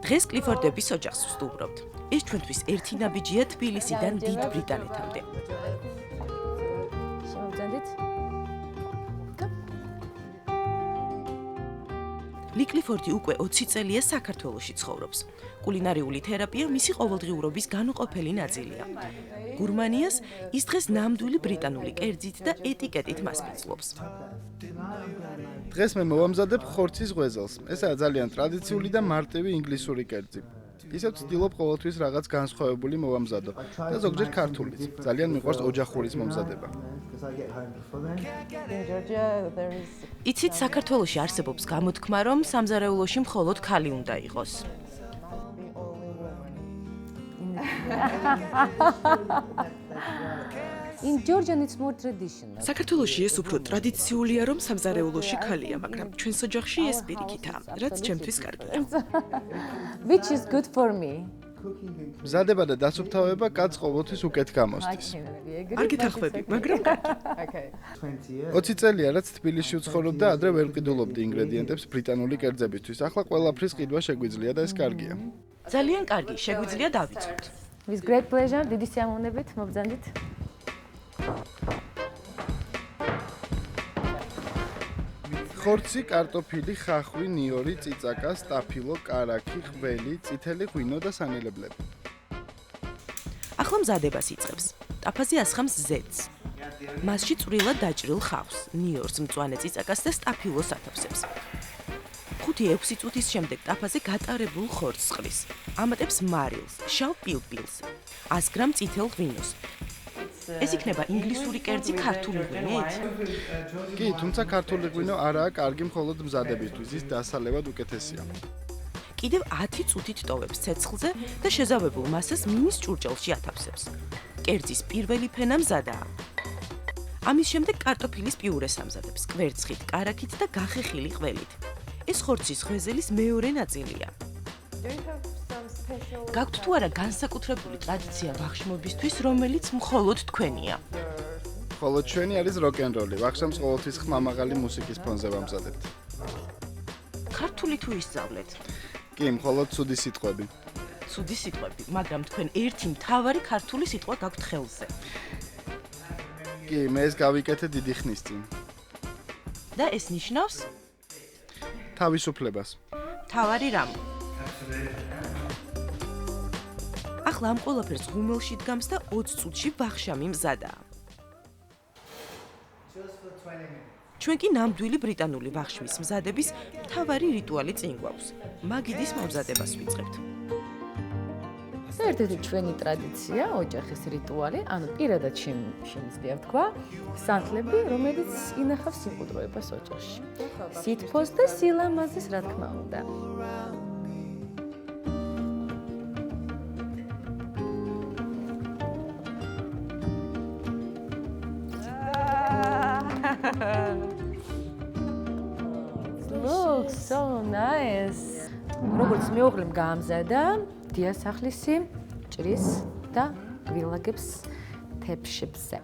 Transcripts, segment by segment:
დღეს კლიფორდების ოჯახს ვსტუმრობთ. ეს ჩვენთვის ერთი ნაბიჯია თბილისიდან დიდ ბრიტანეთამდე. შემოვძანდით? ლი კლიფორდი უკვე 20 წელია საქართველოში ცხოვრობს. კულინარიული თერაპია მისი ყოველდღიურობის განუყოფელი ნაწილია. გურმანიას ის დღეს ნამდვილი ბრიტანული კერძით და ეტიკეტით მასპინძლობს. დღეს მე მოვამზადებ ხორცის ღვეზელს. ესაა ძალიან ტრადიციული და მარტივი ინგლისური კერძი. ისევ ვცდილობ ყოველთვის რაღაც განსხვავებული მოვამზადო და ზოგჯერ ქართულიც. ძალიან მიყვარს ოჯახურის მომზადება. იცით, საქართველოში არსებობს გამოთქმა, რომ სამზარეულოში მხოლოდ ქალი უნდა იყოს. In Georgian it's more traditional. საქართველოში ეს უფრო ტრადიციულია, რომ სამზარეულოში ქალია, მაგრამ ჩვენს ოჯახში ეს პირიქითაა, რაც ჩემთვის კარგია. Which is good for me. მზადება და დასუფთავება კაცს ყოველთვის უკეთ გამოსდის. არ გითანხმები, მაგრამ Okay. 20 წელია რაც თბილისში ვცხოვრობ და ადრე ვერ ვყიდულობდი ინგრედიენტებს ბრიტანული კერძებისთვის. ახლა ყველაფრის ყიდვა შეგვიძლია და ეს კარგია. ძალიან კარგი, შეგვიძლია დავიწყოთ. With great pleasure, დიდი სიამოვნებით მობძანდით. ხორცი, კარტოფილი, ხახვი, ნიორი, წიწაკა, სტაფილო, კარაქი, ხველი, წითელი ღვინო და სანელებლები. ახლა მზადებას იწყებს. ტაფაზე ასხამს ზეთს. მასში წვრილად დაჭრილ ხავს, ნიორს, მწვანე წიწაკას და სტაფილოს ათავსებს. 5-6 წუთის შემდეგ ტაფაზე გატარებულ ხორცს ყრის. ამატებს მარილს, შავ პილპილს, 100 გრამ წითელ ღვინოს. ეს იქნება ინგლისური კერძი ქართული ღვინით? კი, თუმცა ქართული ღვინო არაა კარგი მხოლოდ მზადებისთვის, ის დასალევად უკეთესია. კიდევ 10 წუთით ტოვებს ცეცხლზე და შეზავებულ მასას მინის ჭურჭელში ათავსებს. კერძის პირველი ფენა მზადაა. ამის შემდეგ კარტოფილის პიურეს ამზადებს კვერცხით, კარაქით და გახეხილი ყველით. ეს ხორცის ღვეზელის მეორე ნაწილია. გაქვთ თუ არა განსაკუთრებული ტრადიცია ვახშმობისთვის, რომელიც მხოლოდ თქვენია? მხოლოდ ჩვენი არის როკ-ენ-როლი. ვახშამს ყოველთვის ხმამაღალი მუსიკის ფონზე ვამზადებთ. ქართული თუ ისწავლეთ? კი, მხოლოდ ცუდი სიტყვები. ცუდი სიტყვები, მაგრამ თქვენ ერთი მთავარი ქართული სიტყვა გაქვთ ხელზე. კი, მე ეს გავიკეთე დიდი ხნის წინ. და ეს ნიშნავს თავისუფლებას. მთავარი რამ. ახლა ამ ყველაფერს ღუმელში დგამს და 20 წუთში ვახშამი მზადაა. ჩვენ კი ნამდვილი ბრიტანული ვახშმის მზადების მთავარი რიტუალი წინ გვაქვს. მაგიდის მომზადებას ვიწყებთ. ერთ-ერთი ჩვენი ტრადიცია, ოჯახის რიტუალი, ანუ პირადად შემიძლია ვთქვა, სანთლები, რომელიც ინახავს სიმყუდროებას ოჯახში. სითბოს და სილამაზეს, რა თქმა უნდა. Looks so nice. როგორც მეუღლემ გაამზადა, დიასახლისი ჭრის და გვილაგებს თეფშებზე.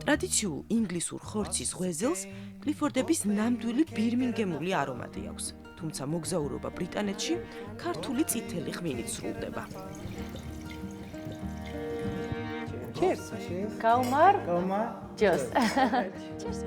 ტრადიციულ ინგლისურ ხორცის ღვეზელს კლიფორდების ნამდვილი ბირმინგემული არომატი აქვს. თუმცა მოგზაურობა ბრიტანეთში ქართული წითელი ღვინით სრულდება. Cheers. Kalmar. Cheers. Cheers.